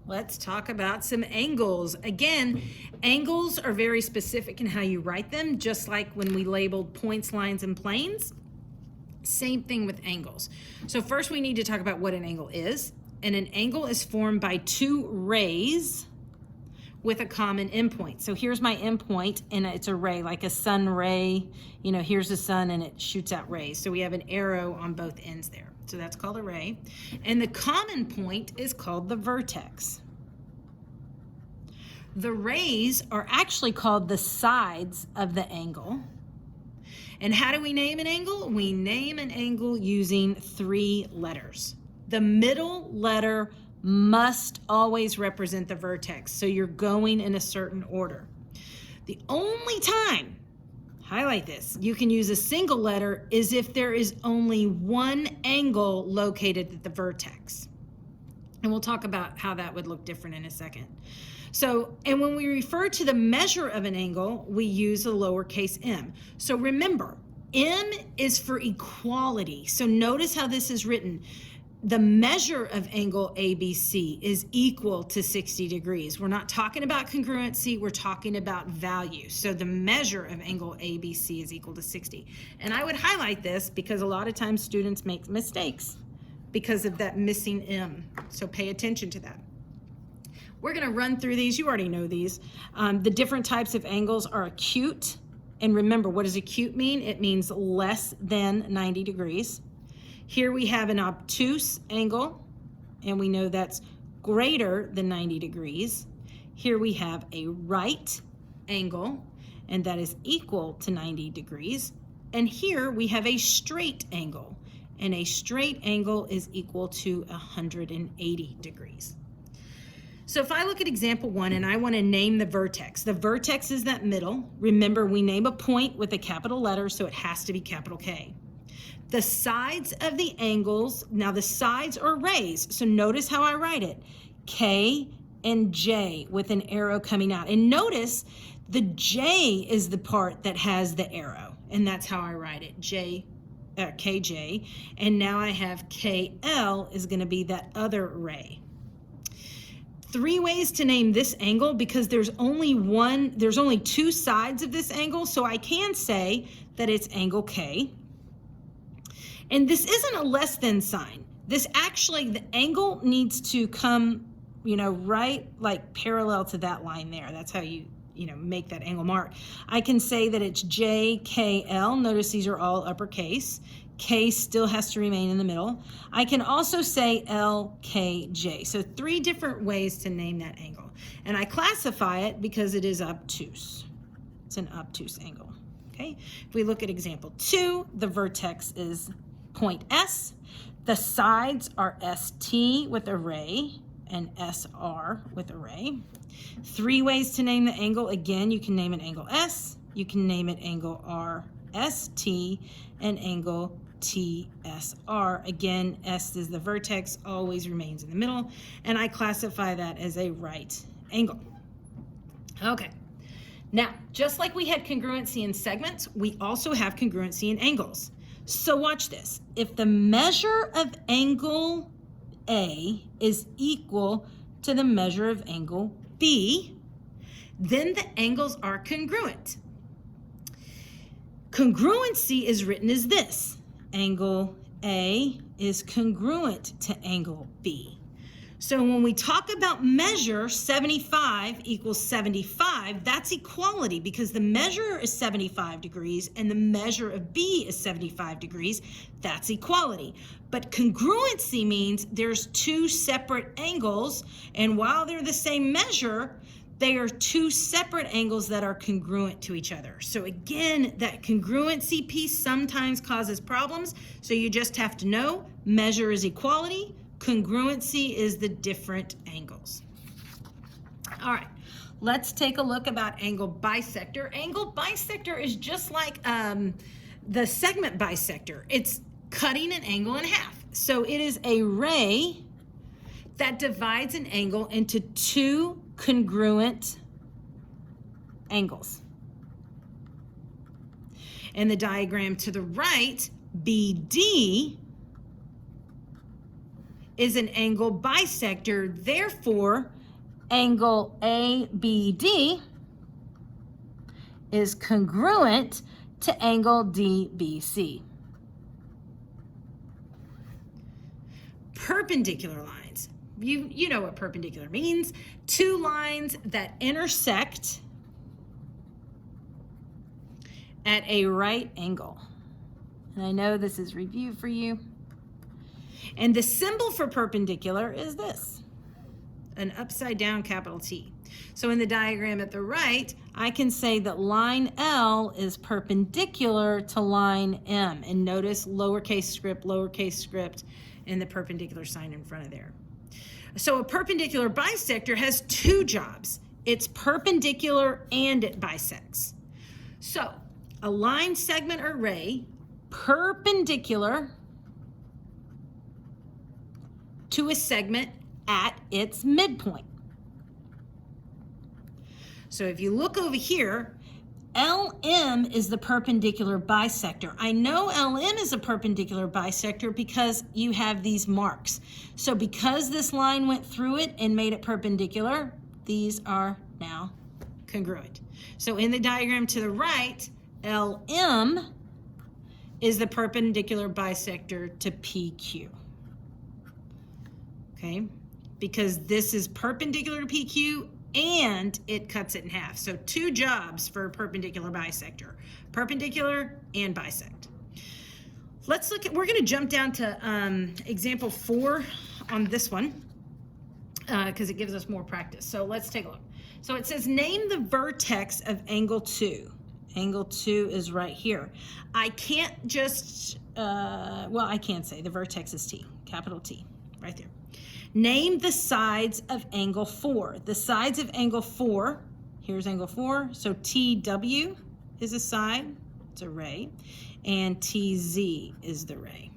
Let's talk about some angles. Again, angles are very specific in how you write them, just like when we labeled points, lines, and planes. Same thing with angles. So first we need to talk about what an angle is. And an angle is formed by two rays with a common endpoint. So here's my endpoint, and it's a ray, like a sun ray. You know, here's the sun, and it shoots out rays. So we have an arrow on both ends there. So that's called a ray. And the common point is called the vertex. The rays are actually called the sides of the angle. And how do we name an angle? We name an angle using 3 letters. The middle letter must always represent the vertex, so you're going in a certain order. The only time, highlight this, you can use a single letter is if there is only one angle located at the vertex. And we'll talk about how that would look different in a second. So, and when we refer to the measure of an angle, we use a lowercase m. So remember, m is for equality. So notice how this is written. The measure of angle ABC is equal to 60 degrees. We're not talking about congruency, we're talking about value. So the measure of angle ABC is equal to 60. And I would highlight this because a lot of times students make mistakes because of that missing M. So pay attention to that. We're gonna run through these, you already know these. The different types of angles are acute. And remember, what does acute mean? It means less than 90 degrees. Here we have an obtuse angle, and we know that's greater than 90 degrees. Here we have a right angle, and that is equal to 90 degrees. And here we have a straight angle, and a straight angle is equal to 180 degrees. So if I look at example 1 and I want to name the vertex is that middle. Remember, we name a point with a capital letter, so it has to be capital K. The sides of the angles, now the sides are rays, so notice how I write it. K and J with an arrow coming out. And notice the J is the part that has the arrow, and that's how I write it, KJ. And now I have KL is going to be that other ray. 3 ways to name this angle because there's only 2 sides of this angle, so I can say that it's angle K. And this isn't a less than sign. This actually, the angle needs to come, right like parallel to that line there. That's how you make that angle mark. I can say that it's JKL. Notice these are all uppercase. K still has to remain in the middle. I can also say LKJ. So 3 different ways to name that angle. And I classify it because it is obtuse. It's an obtuse angle. Okay. If we look at example 2, the vertex is point S. The sides are ST with a ray and SR with a ray. 3 ways to name the angle. Again, you can name it angle S, you can name it angle RST, and angle TSR. Again, S is the vertex, always remains in the middle, and I classify that as a right angle. Okay. Now, just like we had congruency in segments, we also have congruency in angles. So watch this. If the measure of angle A is equal to the measure of angle B, then the angles are congruent. Congruency is written as this. Angle A is congruent to angle B. So when we talk about measure, 75 equals 75, that's equality because the measure is 75 degrees and the measure of B is 75 degrees. That's equality. But congruency means there's 2 separate angles, and while they're the same measure, they are 2 separate angles that are congruent to each other. So again, that congruency piece sometimes causes problems, so you just have to know measure is equality, congruency is the different angles. All right, let's take a look about angle bisector. Angle bisector is just like the segment bisector. It's cutting an angle in half. So it is a ray that divides an angle into 2 congruent angles. In the diagram to the right, BD is an angle bisector. Therefore, angle ABD is congruent to angle DBC. Perpendicular lines. You know what perpendicular means. Two lines that intersect at a right angle. And I know this is review for you. And the symbol for perpendicular is this, an upside down capital T. So in the diagram at the right, I can say that line L is perpendicular to line M. And notice lowercase script, and the perpendicular sign in front of there. So a perpendicular bisector has two jobs. It's perpendicular and it bisects. So a line, segment, or ray perpendicular to a segment at its midpoint. So if you look over here, LM is the perpendicular bisector. I know LM is a perpendicular bisector because you have these marks. So because this line went through it and made it perpendicular, these are now congruent. So in the diagram to the right, LM is the perpendicular bisector to PQ. Okay, because this is perpendicular to PQ and it cuts it in half. So two jobs for a perpendicular bisector, perpendicular and bisect. Let's look at, we're gonna jump down to example 4 on this one because it gives us more practice. So let's take a look. So it says, name the vertex of angle 2. Angle 2 is right here. I can't just, well, I can say the vertex is T, capital T, right there. Name the sides of angle 4. The sides of angle 4, here's angle 4, so TW is a side, it's a ray, and TZ is the ray.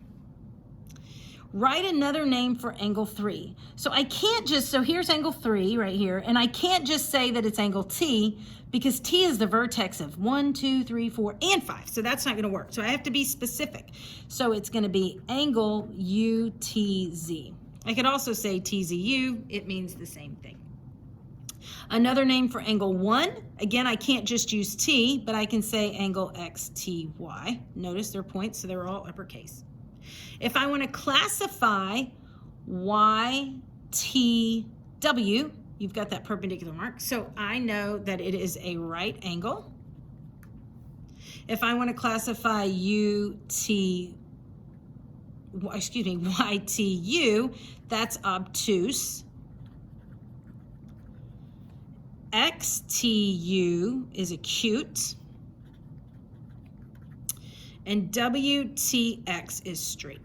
Write another name for angle 3. So I can't just, so here's angle 3 right here, and I can't just say that it's angle T because T is the vertex of 1, 2, 3, 4, and 5. So that's not gonna work. So I have to be specific. So it's gonna be angle UTZ. I could also say TZU, it means the same thing. Another name for angle 1, again, I can't just use T, but I can say angle XTY. Notice they're points, so they're all uppercase. If I want to classify YTW, you've got that perpendicular mark, so I know that it is a right angle. If I want to classify YTU, that's obtuse. XTU is acute. And WTX is straight.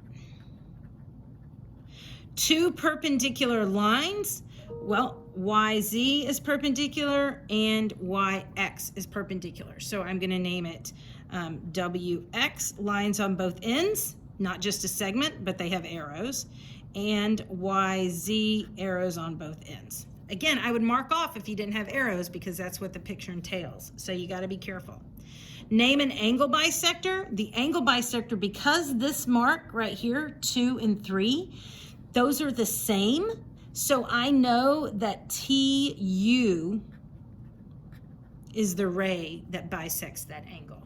Two perpendicular lines, well, YZ is perpendicular and YX is perpendicular. So I'm going to name it WX, lines on both ends. Not just a segment, but they have arrows, and YZ, arrows on both ends. Again, I would mark off if you didn't have arrows because that's what the picture entails, so you got to be careful. Name an angle bisector. The angle bisector, because this mark right here, 2 and 3, those are the same, so I know that TU is the ray that bisects that angle.